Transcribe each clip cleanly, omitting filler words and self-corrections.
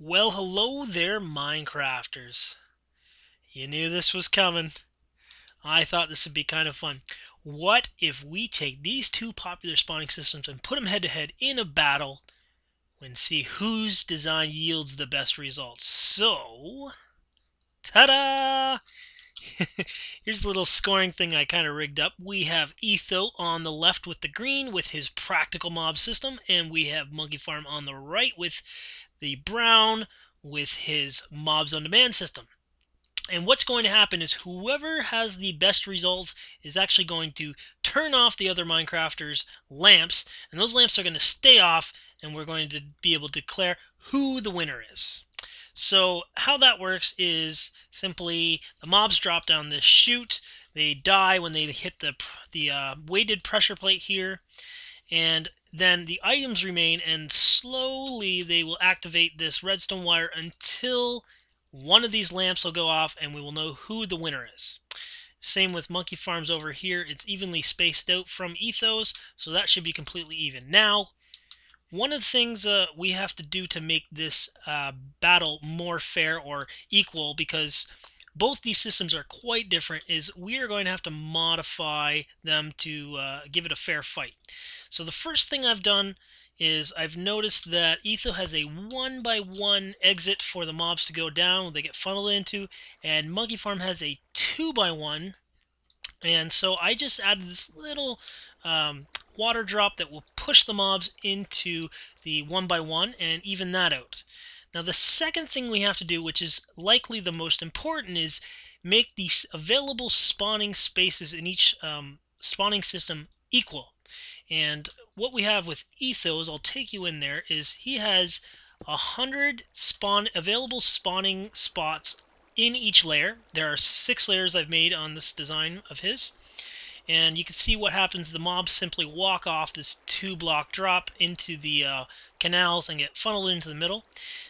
Well, hello there, Minecrafters. You knew this was coming. I thought this would be kind of fun. What if we take these two popular spawning systems and put them head to head in a battle and see whose design yields the best results? So, ta-da! Here's a little scoring thing I kind of rigged up. We have Etho on the left with the green with his practical mob system, and we have Monkeyfarm on the right with the brown with his mobs on demand system. And what's going to happen is whoever has the best results is actually going to turn off the other Minecrafters' lamps, and those lamps are going to stay off, and we're going to be able to declare who the winner is. So how that works is simply the mobs drop down this chute, they die when they hit the weighted pressure plate here, and then the items remain, and slowly they will activate this redstone wire until one of these lamps will go off and we will know who the winner is. Same with Monkeyfarms over here. It's evenly spaced out from Ethos, so that should be completely even. Now, one of the things we have to do to make this battle more fair or equal, because both these systems are quite different, is we are going to have to modify them to give it a fair fight. So the first thing I've done is I've noticed that Etho has a 1x1 exit for the mobs to go down, they get funneled into, and Monkeyfarm has a 2x1. And so I just added this little water drop that will push the mobs into the 1x1 and even that out. Now the second thing we have to do, which is likely the most important, is make the available spawning spaces in each spawning system equal. And what we have with Etho, is I'll take you in there, is he has 100 available spawning spots in each layer. There are 6 layers I've made on this design of his. And you can see what happens. The mobs simply walk off this 2-block drop into the canals and get funneled into the middle.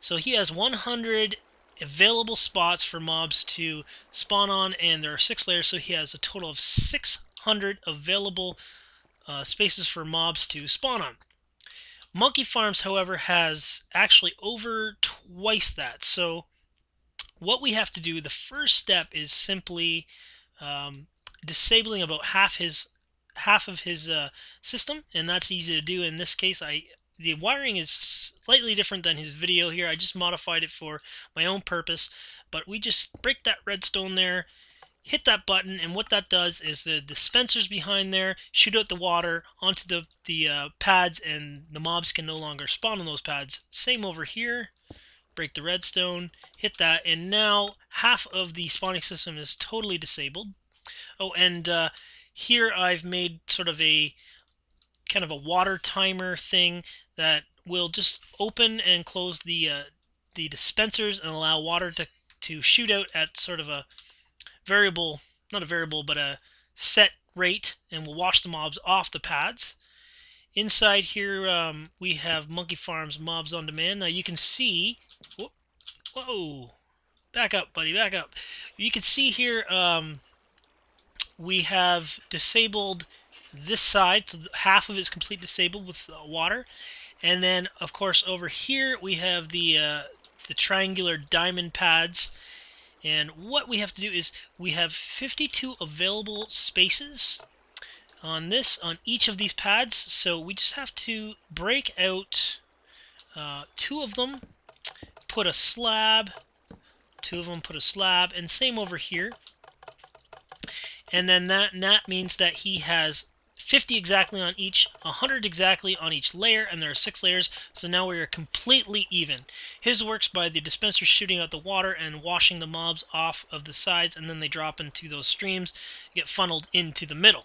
So he has 100 available spots for mobs to spawn on, and there are 6 layers, so he has a total of 600 available spaces for mobs to spawn on. Monkeyfarms, however, has actually over twice that. So what we have to do, the first step, is simply disabling about half of his system, and that's easy to do. In this case, the wiring is slightly different than his video here. I just modified it for my own purpose, but we just break that redstone there, hit that button, and what that does is the dispensers behind there shoot out the water onto the pads, and the mobs can no longer spawn on those pads. Same over here. Break the redstone, hit that, and now half of the spawning system is totally disabled. Oh, and here I've made sort of a kind of a water timer thing that will just open and close the dispensers and allow water to shoot out at sort of a variable, not a variable, but a set rate, and will wash the mobs off the pads. Inside here, we have Monkeyfarm's Mobs on Demand. Now you can see, whoa, back up, buddy, back up. You can see here, we have disabled this side, so half of it is completely disabled with water. And then, of course, over here we have the triangular diamond pads. And what we have to do is we have 52 available spaces on each of these pads. So we just have to break out 2 of them, put a slab, 2 of them, put a slab, and same over here. And then that means that he has 50 exactly on each, 100 exactly on each layer, and there are 6 layers, so now we are completely even. His works by the dispenser shooting out the water and washing the mobs off of the sides, and then they drop into those streams, get funneled into the middle.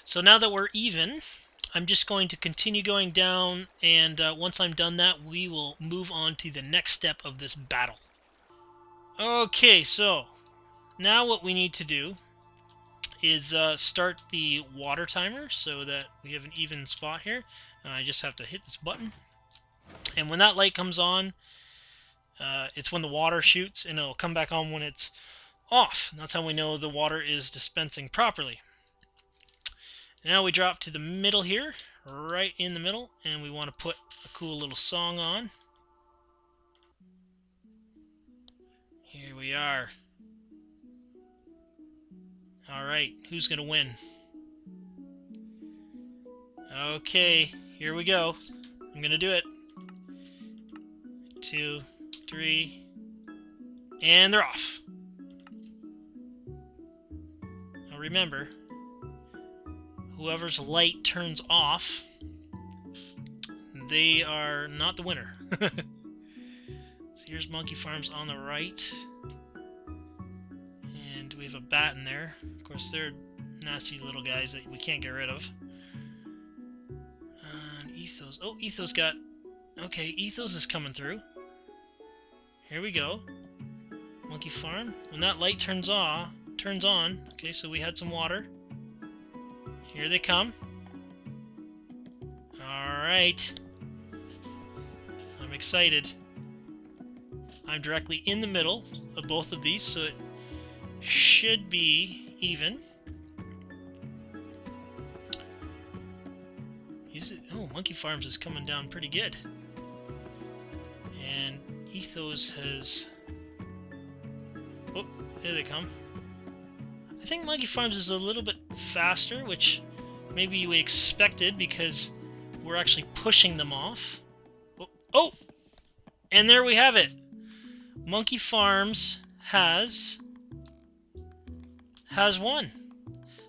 So now that we're even, I'm just going to continue going down, and once I'm done that, we will move on to the next step of this battle. Okay, so now what we need to do is start the water timer so that we have an even spot here. I just have to hit this button, and when that light comes on, it's when the water shoots, and it'll come back on when it's off. That's how we know the water is dispensing properly. Now we drop to the middle here, right in the middle, and we want to put a cool little song on. Here we are. Alright, who's gonna win? Okay, here we go. I'm gonna do it. 2, 3, and they're off. Now remember, whoever's light turns off, they are not the winner. So here's Monkeyfarm's on the right. And we have a bat in there. Of course, they're nasty little guys that we can't get rid of. And Ethos. Oh, Ethos got... Okay, Ethos is coming through. Here we go. Monkeyfarm. When that light turns on... Okay, so we had some water. Here they come. Alright. I'm excited. I'm directly in the middle of both of these, so it should be even. Oh, Monkeyfarm's is coming down pretty good. And Ethos has... Oh, there they come. I think Monkeyfarm's is a little bit faster, which maybe we expected because we're actually pushing them off. Oh! And there we have it! Monkeyfarm's has won.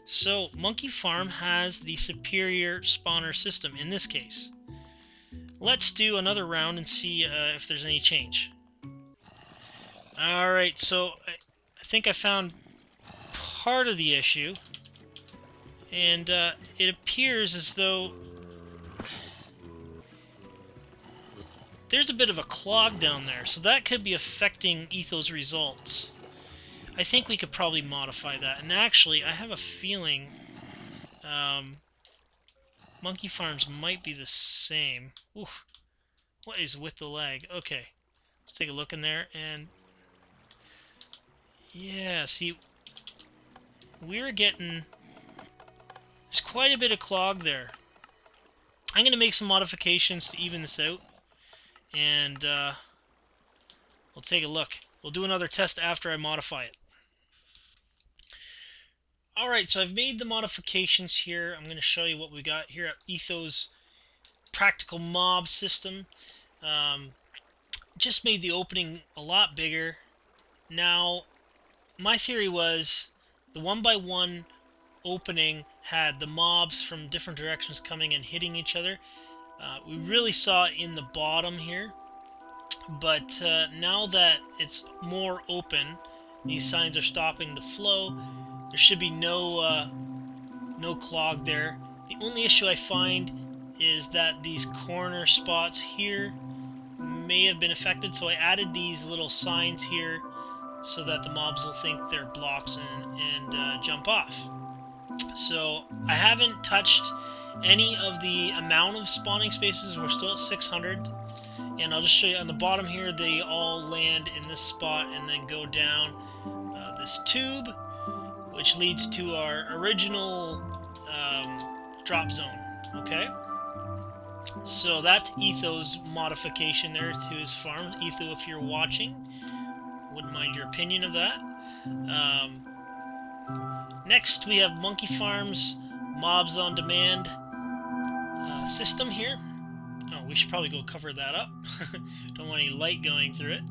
So Monkeyfarm has the superior spawner system in this case. Let's do another round and see if there's any change. Alright, so I think I found part of the issue. And it appears as though there's a bit of a clog down there, so that could be affecting Etho's results. I think we could probably modify that. And actually, I have a feeling Monkeyfarm's might be the same. Oof. What is with the lag? Okay. Let's take a look in there, and... yeah, see... we're getting... there's quite a bit of clog there. I'm going to make some modifications to even this out. And we'll take a look. We'll do another test after I modify it. Alright, so I've made the modifications here. I'm going to show you what we got here at Etho's practical mob system. Just made the opening a lot bigger. Now, my theory was the 1x1 opening had the mobs from different directions coming and hitting each other. We really saw it in the bottom here, but now that it's more open, these signs are stopping the flow. There should be no clog there. The only issue I find is that these corner spots here may have been affected, so I added these little signs here so that the mobs will think they're blocks and jump off. So I haven't touched any of the amount of spawning spaces. We're still at 600, and I'll just show you on the bottom here, they all land in this spot and then go down this tube, which leads to our original drop zone. Okay, so that's Etho's modification there to his farm. Etho, if you're watching, wouldn't mind your opinion of that. Next we have Monkeyfarm's Mobs on Demand system here. Oh, we should probably go cover that up. Don't want any light going through it.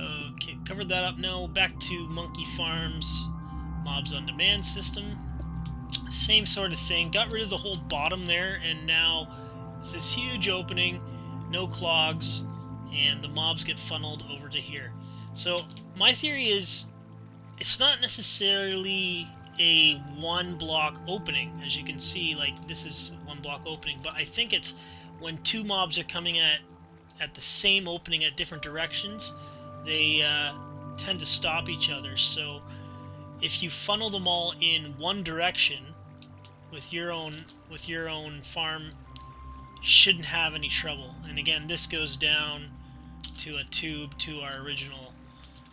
Okay, covered that up. Now back to Monkeyfarm's Mobs on Demand system. Same sort of thing. Got rid of the whole bottom there, and now it's this huge opening, no clogs, and the mobs get funneled over to here. So my theory is it's not necessarily a one block opening. As you can see, like, this is one block opening, but I think it's when two mobs are coming at the same opening at different directions, they tend to stop each other. So if you funnel them all in one direction with your own farm, shouldn't have any trouble. And again, this goes down to a tube to our original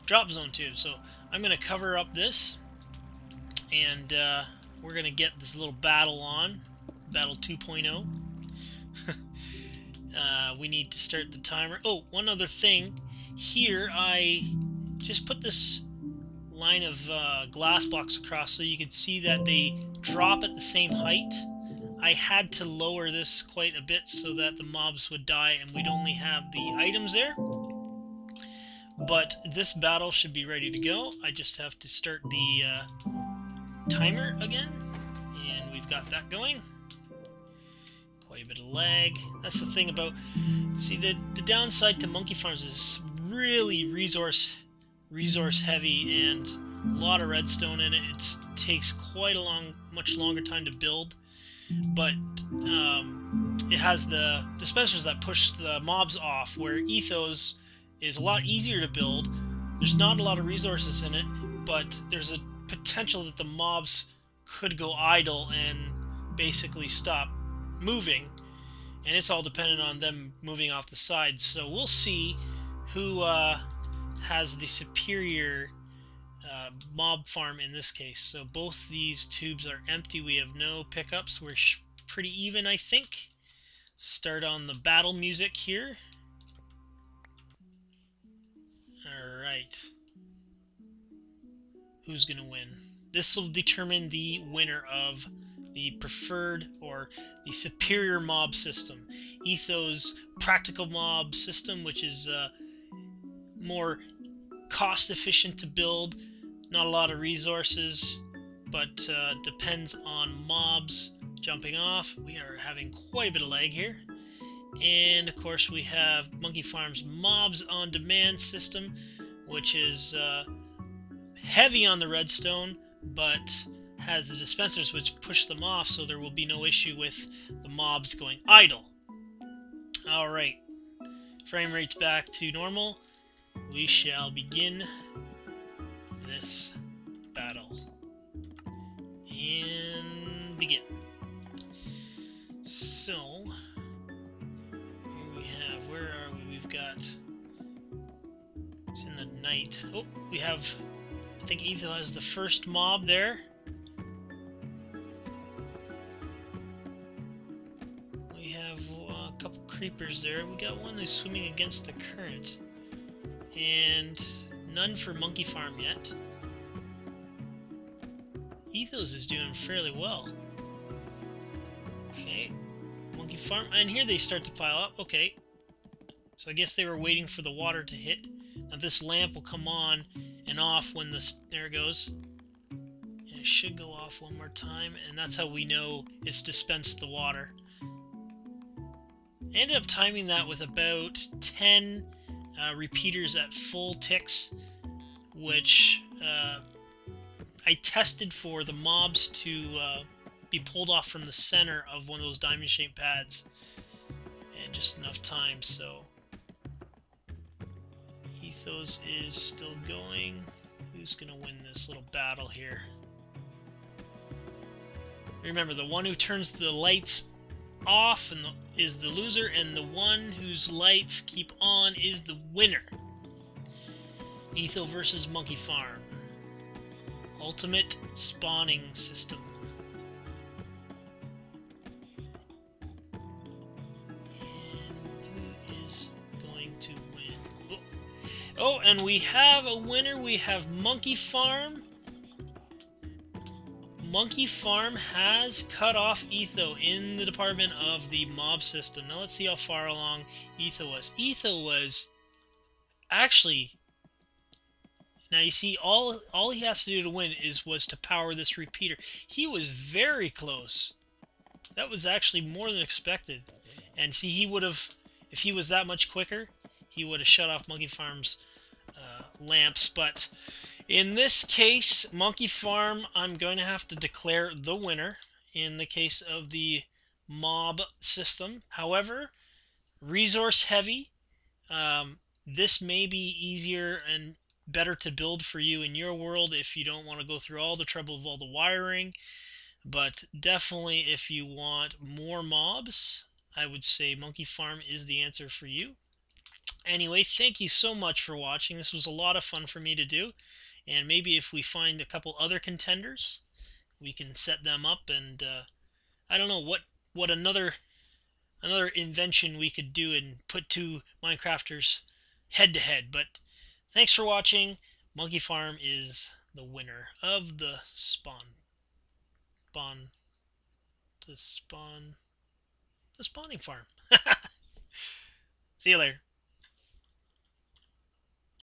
drop zone tube. So I'm going to cover up this, and we're going to get this little battle on, battle 2.0. We need to start the timer. Oh, one other thing. Here I just put this line of glass blocks across so you can see that they drop at the same height. I had to lower this quite a bit so that the mobs would die and we'd only have the items there. But this battle should be ready to go. I just have to start the timer again, and we've got that going. Quite a bit of lag. That's the thing about, see, the downside to Monkeyfarms is really resource heavy and a lot of redstone in it. It takes quite a much longer time to build, but it has the dispensers that push the mobs off, where Ethos is a lot easier to build. There's not a lot of resources in it, but there's a potential that the mobs could go idle and basically stop moving, and it's all dependent on them moving off the sides. So we'll see who has the superior mob farm in this case. So both these tubes are empty. We have no pickups. We're pretty even, I think. Start on the battle music here. Alright. Who's going to win? This will determine the winner of the preferred or the superior mob system. Etho's practical mob system, which is more cost efficient to build, not a lot of resources, but depends on mobs jumping off. We are having quite a bit of lag here. And of course we have Monkeyfarm's Mobs on Demand system, which is heavy on the redstone, but has the dispensers which push them off, so there will be no issue with the mobs going idle. Alright, frame rate's back to normal. We shall begin this battle. And begin. So, here we have, where are we? We've got, it's in the night. Oh, we have, I think Etho has the first mob there. We have a couple creepers there. We got one who's swimming against the current. And none for Monkeyfarm yet. Ethos is doing fairly well. Okay, Monkeyfarm, and here they start to pile up. Okay, so I guess they were waiting for the water to hit. Now this lamp will come on and off when there it goes. And it should go off one more time, and that's how we know it's dispensed the water. I ended up timing that with about 10 repeaters at full ticks, which I tested for the mobs to be pulled off from the center of one of those diamond-shaped pads, and just enough time. So Ethos is still going. Who's gonna win this little battle here? Remember, the one who turns the lights off is the loser, and the one whose lights keep on is the winner. Etho versus Monkeyfarm. Ultimate spawning system. And who is going to win? Oh, and we have a winner. We have Monkeyfarm. Monkeyfarm has cut off Etho in the department of the mob system. Now let's see how far along Etho was. Etho was actually, now you see, all he has to do to win was to power this repeater. He was very close. That was actually more than expected. And see, he would have, if he was that much quicker, he would have shut off Monkeyfarm's lamps. But in this case, Monkeyfarm, I'm going to have to declare the winner in the case of the mob system. However, resource heavy, this may be easier and better to build for you in your world if you don't want to go through all the trouble of all the wiring. But definitely if you want more mobs, I would say Monkeyfarm is the answer for you. Anyway, thank you so much for watching. This was a lot of fun for me to do. And maybe if we find a couple other contenders, we can set them up, and I don't know what another invention we could do and put two Minecrafters head to head. But thanks for watching. Monkeyfarm is the winner of the spawning farm. See you later.